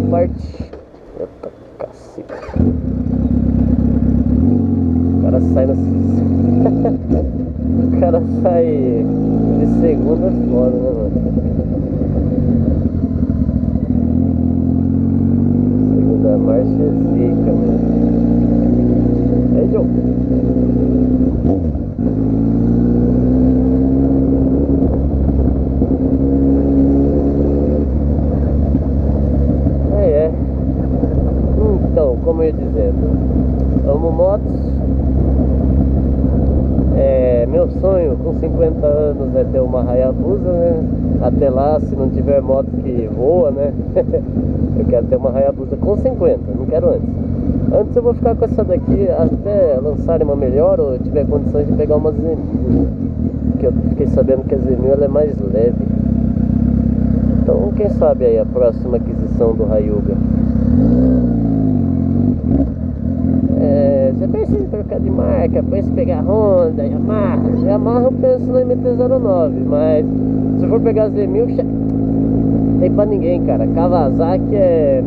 segunda parte. Eita cacete. O cara sai na... O cara sai de segunda é foda, né, mano? Segunda marcha é zica, mano. É, Joe. Então, como eu ia dizendo, amo motos. Meu sonho com 50 anos é ter uma Hayabusa, né? Até lá, se não tiver moto que voa, né? Eu quero ter uma Hayabusa com 50, não quero antes. Antes eu vou ficar com essa daqui até lançarem uma melhor, ou eu tiver condições de pegar uma Z1000, que eu fiquei sabendo que a Z1000 ela é mais leve. Então quem sabe aí a próxima aquisição do Hayuga. Já pensa em trocar de marca, pensa em pegar Honda, Yamaha eu penso na MT-09, mas se for pegar Z1000, tem pra ninguém, cara. Kawasaki é,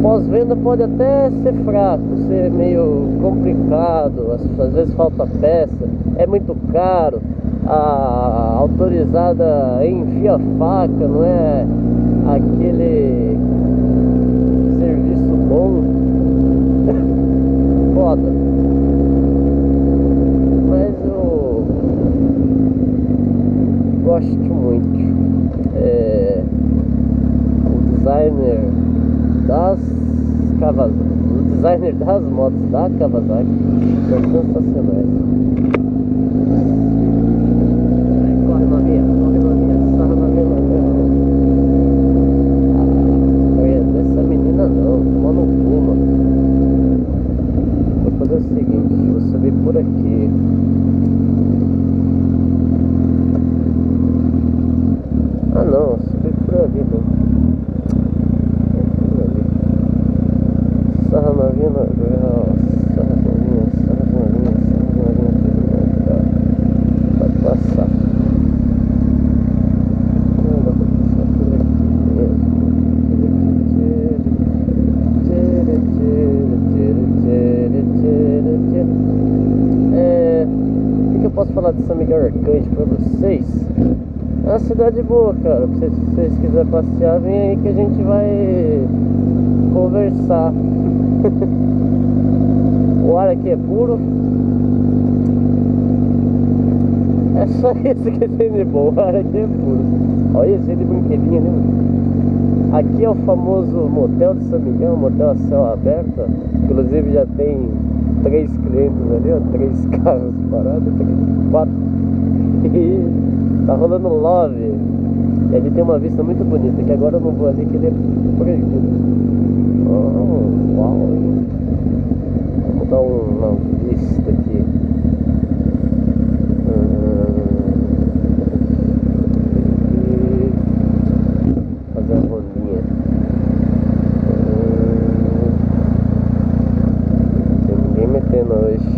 pós-venda pode até ser fraco, ser meio complicado, às vezes falta peça, é muito caro, a autorizada enfia a faca, não é aquele serviço bom. Foda. Mas eu gosto muito. O designer das Kawasaki, o designer das motos da Kawasaki são sensacionais. Corre novinha, sarra novinha. Essa menina não, tomando um cu, mano. Vou fazer o seguinte, vou subir por aqui. Ah não, subir por ali, mano. Por ali. Sarra novinha, sarra novinha. Pode passar. Não, dá pra passar por aqui mesmo. O que eu posso falar de São Miguel Arcanjo pra vocês? É uma cidade boa, cara. Se vocês quiserem passear, vem aí que a gente vai conversar. O ar aqui é puro. É só isso que tem de bom. O ar aqui é puro. Olha esse de brinquedinho ali, mano. Aqui é o famoso motel de São Miguel, um motel a céu aberto. Inclusive já tem 3 clientes ali, ó, 3 carros parados, 4. E tá rolando love. E ali tem uma vista muito bonita, que agora eu não vou ali, que ele é proibido. Oh, uau. Vamos dar uma vista aqui. Fazer uma rondinha. Tem ninguém metendo hoje.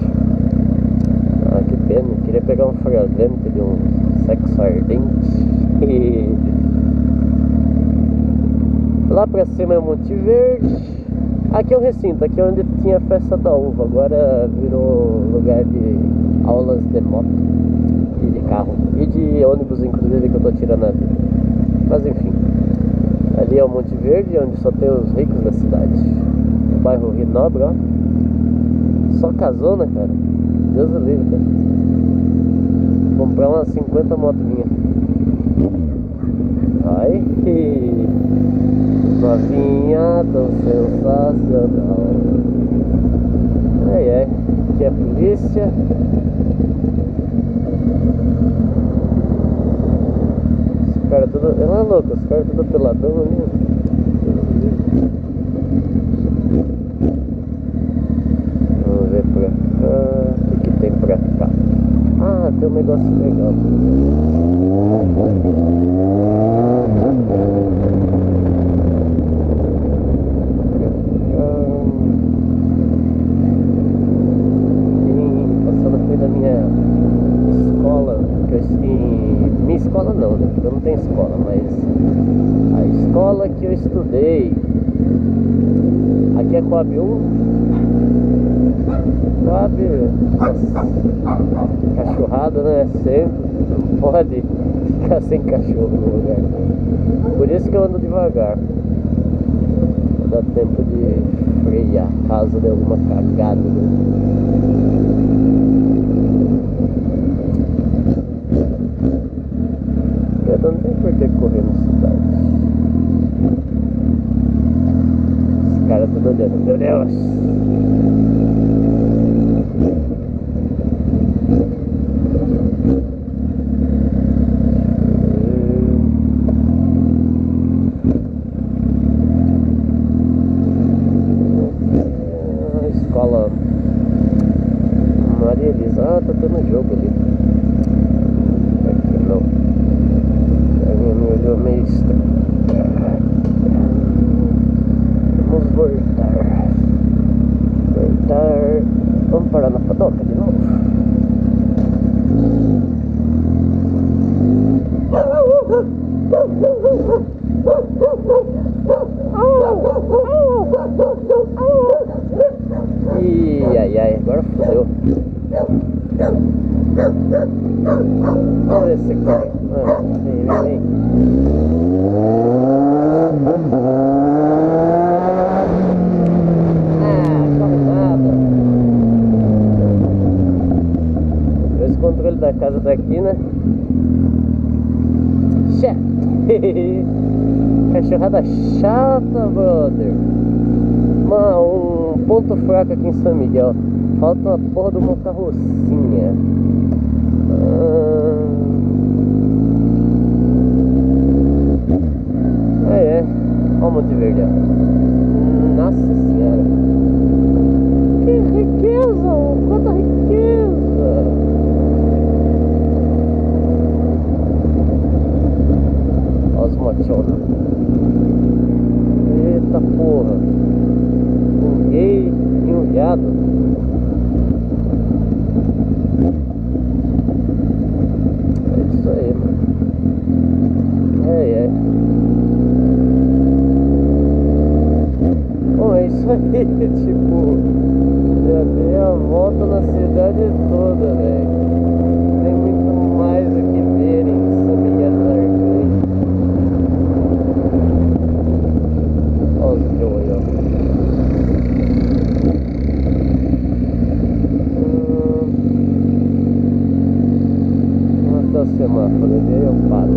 Ah, que pena. Queria pegar um fragante de um sexo ardente. Lá pra cima é o Monte Verde. Aqui é o recinto, aqui é onde tinha a festa da uva. Agora virou lugar de aulas de moto e de carro. E de ônibus, inclusive, que eu tô tirando a vida. Mas enfim. Ali é o Monte Verde, onde só tem os ricos da cidade. O bairro Rio Nobre, ó. Só casona, cara. Deus o livre, cara. Vou comprar umas 50 motos minhas. Ai, novinha, tão sensacional. Aqui é a polícia. Os caras tudo... Ela é louca, os caras tudo peladão ali. Vamos ver pra cá. O que tem pra cá? Ah, tem um negócio legal. Passando aqui da minha escola, minha escola não, né? Porque eu não tenho escola, mas a escola que eu estudei. Aqui é Coab 1. Coab, cachorrada, né? Sempre. Não pode ficar sem cachorro no lugar. Por isso que eu ando devagar. Dá tempo de frear caso dê alguma cagada, né? Não tem por que correr na cidade. Os caras estão olhando, meu Deus! Escola Maria Elisa, tá tendo jogo ali. Aqui não. Me olhou meio estranho. Vamos voltar. Vamos parar na padoca de novo. Ih, ai, agora fodeu. Vamos ver se corre. Vem. Corre nada. Esse controle da casa daqui, né? Cachorrada chata, brother. Mano, um ponto fraco aqui em São Miguel. Falta uma porra de uma carrocinha. Olha o Monte Verde. Nossa senhora. Que riqueza! Quanta riqueza! Olha os mochonas. Eita porra. Um gay e um viado. É isso aí, mano. Bom, é isso aí, tipo, já dei a volta na cidade toda, velho. Tem muito mais o que ver em São Miguel do Arcanjo. Olha os dois, ó. Até o semáforo, ali eu paro.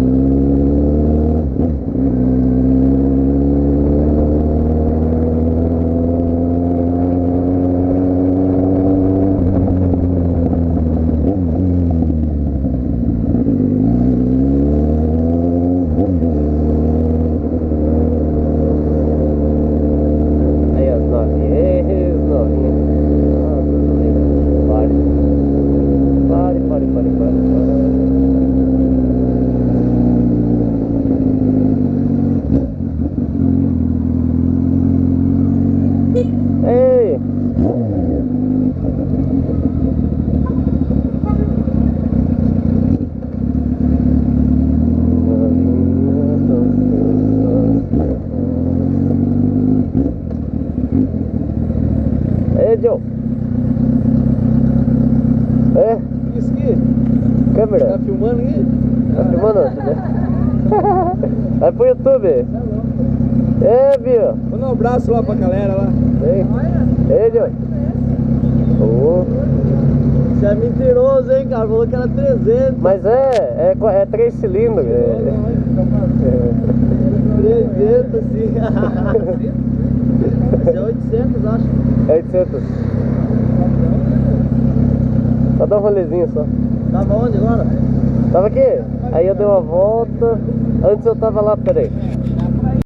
Joe. É? Isso aqui? Câmera? Tá filmando aí? Tá filmando, né? Vai pro YouTube. É, Bia. Manda um abraço lá pra galera lá. Ei, Joe. Você é mentiroso, hein, cara? Falou que era 300. Mas é 3 cilindros. 300, sim. Esse é 800, acho. É 800. Só dá um rolezinho só. Tava onde agora? Tava aqui. Aí eu dei uma volta. Antes eu tava lá, peraí.